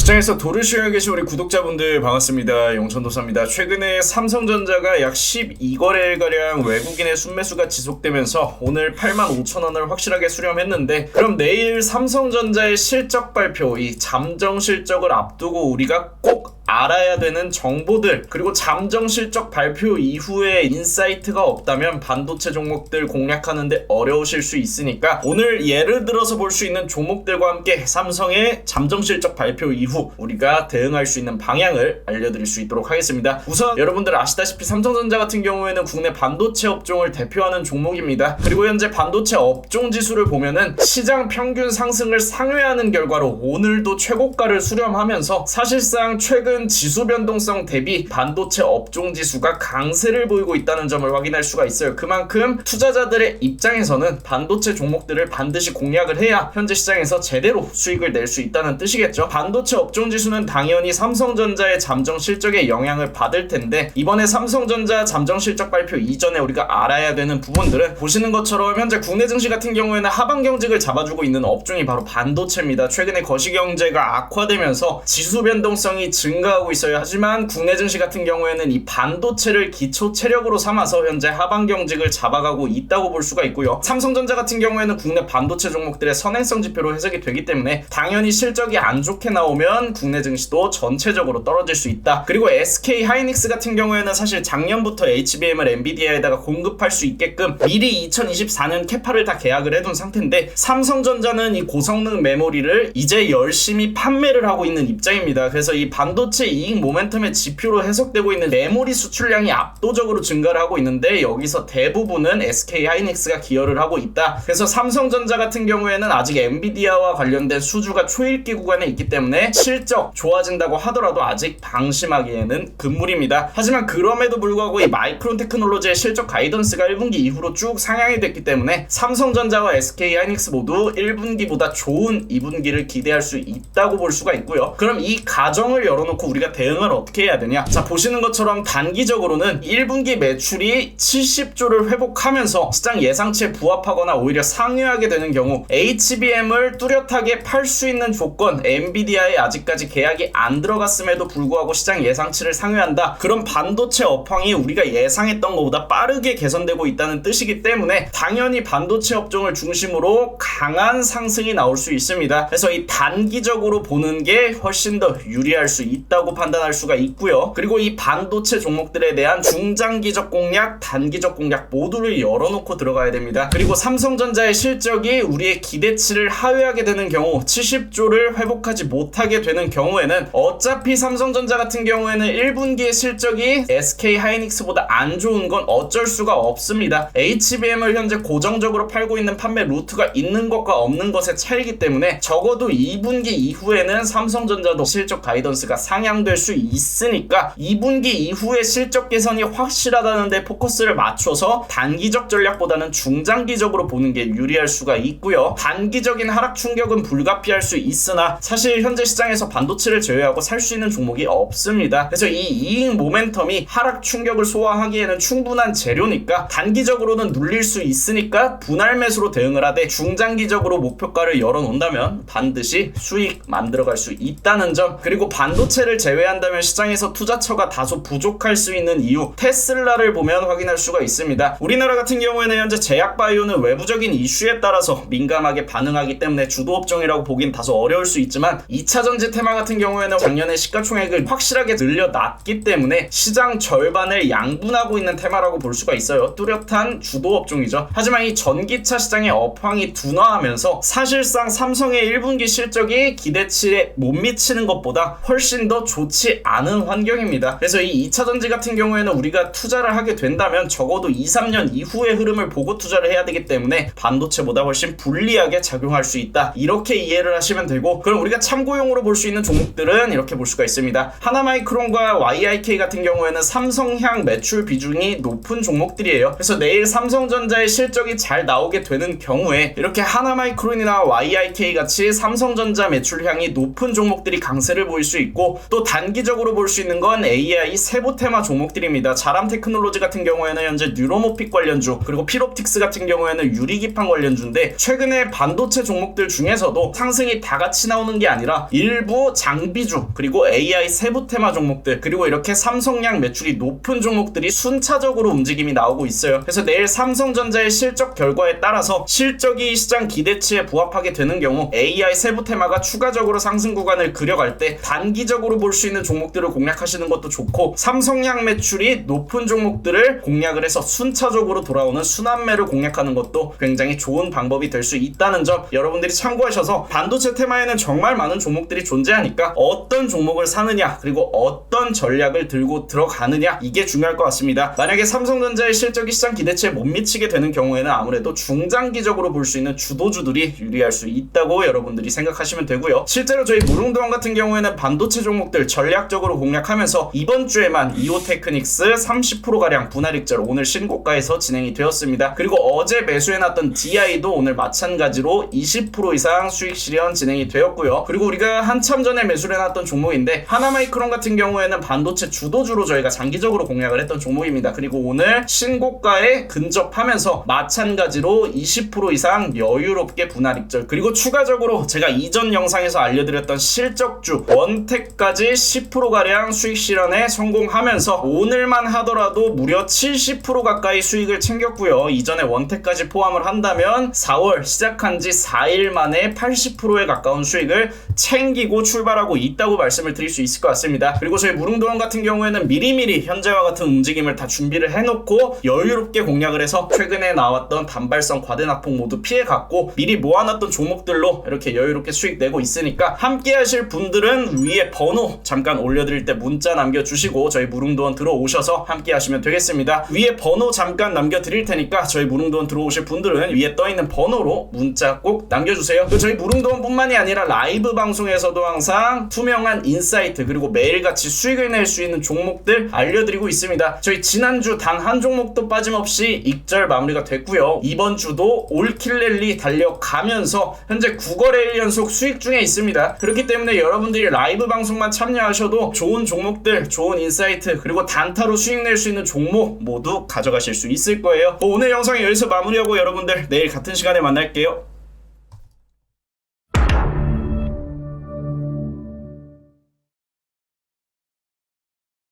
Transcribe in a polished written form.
시장에서 도를 쉬어 계신 우리 구독자분들 반갑습니다. 용천도사입니다. 최근에 삼성전자가 약 12거래일가량 외국인의 순매수가 지속되면서 오늘 85,000원을 확실하게 수렴했는데, 그럼 내일 삼성전자의 실적 발표, 이 잠정 실적을 앞두고 우리가 꼭 알아야 되는 정보들, 그리고 잠정 실적 발표 이후에 인사이트가 없다면 반도체 종목들 공략하는데 어려우실 수 있으니까 오늘 예를 들어서 볼 수 있는 종목들과 함께 삼성의 잠정 실적 발표 이후 우리가 대응할 수 있는 방향을 알려드릴 수 있도록 하겠습니다. 우선 여러분들 아시다시피 삼성전자 같은 경우에는 국내 반도체 업종을 대표하는 종목입니다. 그리고 현재 반도체 업종 지수를 보면은 시장 평균 상승을 상회하는 결과로 오늘도 최고가를 수렴하면서 사실상 최근 지수 변동성 대비 반도체 업종 지수가 강세를 보이고 있다는 점을 확인할 수가 있어요. 그만큼 투자자들의 입장에서는 반도체 종목들을 반드시 공략을 해야 현재 시장에서 제대로 수익을 낼 수 있다는 뜻이겠죠. 반도체 업종 지수는 당연히 삼성전자의 잠정 실적에 영향을 받을 텐데, 이번에 삼성전자 잠정 실적 발표 이전에 우리가 알아야 되는 부분들은 보시는 것처럼 현재 국내 증시 같은 경우에는 하방 경직을 잡아주고 있는 업종이 바로 반도체입니다. 최근에 거시경제가 악화되면서 지수 변동성이 증가하고 있어요. 하지만 국내 증시 같은 경우에는 이 반도체를 기초 체력으로 삼아서 현재 하방 경직을 잡아가고 있다고 볼 수가 있고요. 삼성전자 같은 경우에는 국내 반도체 종목들의 선행성 지표로 해석이 되기 때문에 당연히 실적이 안 좋게 나오면 국내 증시도 전체적으로 떨어질 수 있다. 그리고 SK 하이닉스 같은 경우에는 사실 작년부터 HBM을 엔비디아에다가 공급할 수 있게끔 미리 2024년 캐파를 다 계약을 해둔 상태인데, 삼성전자는 이 고성능 메모리를 이제 열심히 판매를 하고 있는 입장입니다. 그래서 이 반도체 이익 모멘텀의 지표로 해석되고 있는 메모리 수출량이 압도적으로 증가를 하고 있는데, 여기서 대부분은 SK 하이닉스가 기여를 하고 있다. 그래서 삼성전자 같은 경우에는 아직 엔비디아와 관련된 수주가 초읽기 구간에 있기 때문에 실적 좋아진다고 하더라도 아직 방심하기에는 금물입니다. 하지만 그럼에도 불구하고 이 마이크론 테크놀로지의 실적 가이던스가 1분기 이후로 쭉 상향이 됐기 때문에 삼성전자와 SK 하이닉스 모두 1분기보다 좋은 2분기를 기대할 수 있다고 볼 수가 있고요. 그럼 이 가정을 열어놓고 우리가 대응을 어떻게 해야 되냐? 자, 보시는 것처럼 단기적으로는 1분기 매출이 70조를 회복하면서 시장 예상치에 부합하거나 오히려 상회하게 되는 경우, HBM을 뚜렷하게 팔 수 있는 조건, 엔비디아에 아직까지 계약이 안 들어갔음에도 불구하고 시장 예상치를 상회한다. 그럼 반도체 업황이 우리가 예상했던 것보다 빠르게 개선되고 있다는 뜻이기 때문에 당연히 반도체 업종을 중심으로 강한 상승이 나올 수 있습니다. 그래서 이 단기적으로 보는 게 훨씬 더 유리할 수 있다고 판단할 수가 있고요. 그리고 이 반도체 종목들에 대한 중장기적 공략, 단기적 공략 모두를 열어놓고 들어가야 됩니다. 그리고 삼성전자의 실적이 우리의 기대치를 하회하게 되는 경우, 70조를 회복하지 못하게 되는 경우에는 어차피 삼성전자 같은 경우에는 1분기의 실적이 SK 하이닉스보다 안 좋은 건 어쩔 수가 없습니다. HBM을 현재 고정적으로 팔고 있는 판매 루트가 있는 것과 없는 것의 차이기 때문에 적어도 2분기 이후에는 삼성전자도 실적 가이던스가 상향될 수 있으니까 2분기 이후의 실적 개선이 확실하다는 데 포커스를 맞춰서 단기적 전략보다는 중장기적으로 보는 게 유리할 수가 있고요. 단기적인 하락 충격은 불가피할 수 있으나 사실 현재 시장에서 반도체를 제외하고 살 수 있는 종목이 없습니다. 그래서 이 이익 모멘텀이 하락 충격을 소화하기에는 충분한 재료니까 단기적으로는 눌릴 수 있으니까 분할 매수로 대응을 하되, 중장기적으로 목표가를 열어놓는다면 반드시 수익 만들어갈 수 있다는 점, 그리고 반도체를 제외한다면 시장에서 투자처가 다소 부족할 수 있는 이유, 테슬라를 보면 확인할 수가 있습니다. 우리나라 같은 경우에는 현재 제약바이오는 외부적인 이슈에 따라서 민감하게 반응하기 때문에 주도업종이라고 보긴 다소 어려울 수 있지만, 2차전지 테마 같은 경우에는 작년에 시가총액을 확실하게 늘려놨기 때문에 시장 절반을 양분하고 있는 테마라고 볼 수가 있어요. 뚜렷한 주도업종이죠. 하지만 이 전기차 시장의 업황이 둔화하면서 사실상 삼성의 1분기 실적이 기대치에 못 미치는 것보다 훨씬 더 좋지 않은 환경입니다. 그래서 이 2차전지 같은 경우에는 우리가 투자를 하게 된다면 적어도 2-3년 이후의 흐름을 보고 투자를 해야 되기 때문에 반도체보다 훨씬 불리하게 작용할 수 있다. 이렇게 이해를 하시면 되고, 그럼 우리가 참고용으로 볼 수 있는 종목들은 이렇게 볼 수가 있습니다. 하나마이크론과 YIK 같은 경우에는 삼성향 매출 비중이 높은 종목들이에요. 그래서 내일 삼성전자의 실적이 잘 나오게 되는 경우에 이렇게 하나마이크론이나 YIK 같이 삼성전자 매출향이 높은 종목들이 강세를 보일 수 있고, 또 단기적으로 볼 수 있는 건 AI 세부 테마 종목들입니다. 자람 테크놀로지 같은 경우에는 현재 뉴로모픽 관련주, 그리고 필옵틱스 같은 경우에는 유리기판 관련주인데, 최근에 반도체 종목들 중에서도 상승이 다 같이 나오는 게 아니라 일부 장비주, 그리고 AI 세부 테마 종목들, 그리고 이렇게 삼성양 매출이 높은 종목들이 순차적으로 움직임이 나오고 있어요. 그래서 내일 삼성전자의 실적 결과에 따라서 실적이 시장 기대치에 부합하게 되는 경우 AI 세부 테마가 추가적으로 상승 구간을 그려갈 때 단기적으로 볼 수 있는 종목들을 공략하시는 것도 좋고, 삼성양 매출이 높은 종목들을 공략을 해서 순차적으로 돌아오는 순환매를 공략하는 것도 굉장히 좋은 방법이 될 수 있다는 점 여러분들이 참고하셔서, 반도체 테마에는 정말 많은 종목들이 존재하니까 어떤 종목을 사느냐, 그리고 어떤 전략을 들고 들어가느냐, 이게 중요할 것 같습니다. 만약에 삼성전자의 실적이 시장 기대치에 못 미치게 되는 경우에는 아무래도 중장기적으로 볼 수 있는 주도주들이 유리할 수 있다고 여러분들이 생각하시면 되고요. 실제로 저희 무릉도원 같은 경우에는 반도체 종목들 전략적으로 공략하면서 이번 주에만 이오테크닉스 30%가량 분할익절 오늘 신고가에서 진행이 되었습니다. 그리고 어제 매수해놨던 DI도 오늘 마찬가지로 20% 이상 수익 실현 진행이 되었고요. 그리고 우리가 한참 전에 매수를 해놨던 종목인데, 하나마이크론 같은 경우에는 반도체 주도주로 저희가 장기적으로 공략을 했던 종목입니다. 그리고 오늘 신고가에 근접하면서 마찬가지로 20% 이상 여유롭게 분할익절, 그리고 추가적으로 제가 이전 영상에서 알려드렸던 실적주 원택까지 10%가량 수익 실현에 성공하면서 오늘만 하더라도 무려 70% 가까이 수익을 챙겼고요. 이전에 원택까지 포함을 한다면 4월 시작한 지 4일 만에 80%에 가까운 수익을 챙기고 출발하고 있다고 말씀을 드릴 수 있을 것 같습니다. 그리고 저희 무릉도원 같은 경우에는 미리미리 현재와 같은 움직임을 다 준비를 해놓고 여유롭게 공략을 해서 최근에 나왔던 단발성 과대납폭 모두 피해갔고, 미리 모아놨던 종목들로 이렇게 여유롭게 수익 내고 있으니까, 함께 하실 분들은 위에 번호 잠깐 올려드릴 때 문자 남겨주시고 저희 무릉도원 들어오셔서 함께 하시면 되겠습니다. 위에 번호 잠깐 남겨드릴 테니까 저희 무릉도원 들어오실 분들은 위에 떠있는 번호로 문자 꼭 남겨주세요. 또 저희 무릉도원 뿐만이 아니라 라이브 방송에서도 항상 투명한 인사이트, 그리고 매일같이 수익을 낼 수 있는 종목들 알려드리고 있습니다. 저희 지난주 단 한 종목도 빠짐없이 익절 마무리가 됐고요. 이번 주도 올킬랠리 달려가면서 현재 9거래일 연속 수익 중에 있습니다. 그렇기 때문에 여러분들이 라이브 방송만 참여하셔도 좋은 종목들, 좋은 인사이트, 그리고 단타로 수익 낼 수 있는 종목 모두 가져가실 수 있을 거예요. 오늘 영상은 여기서 마무리하고 여러분들 내일 같은 시간에 만날게요.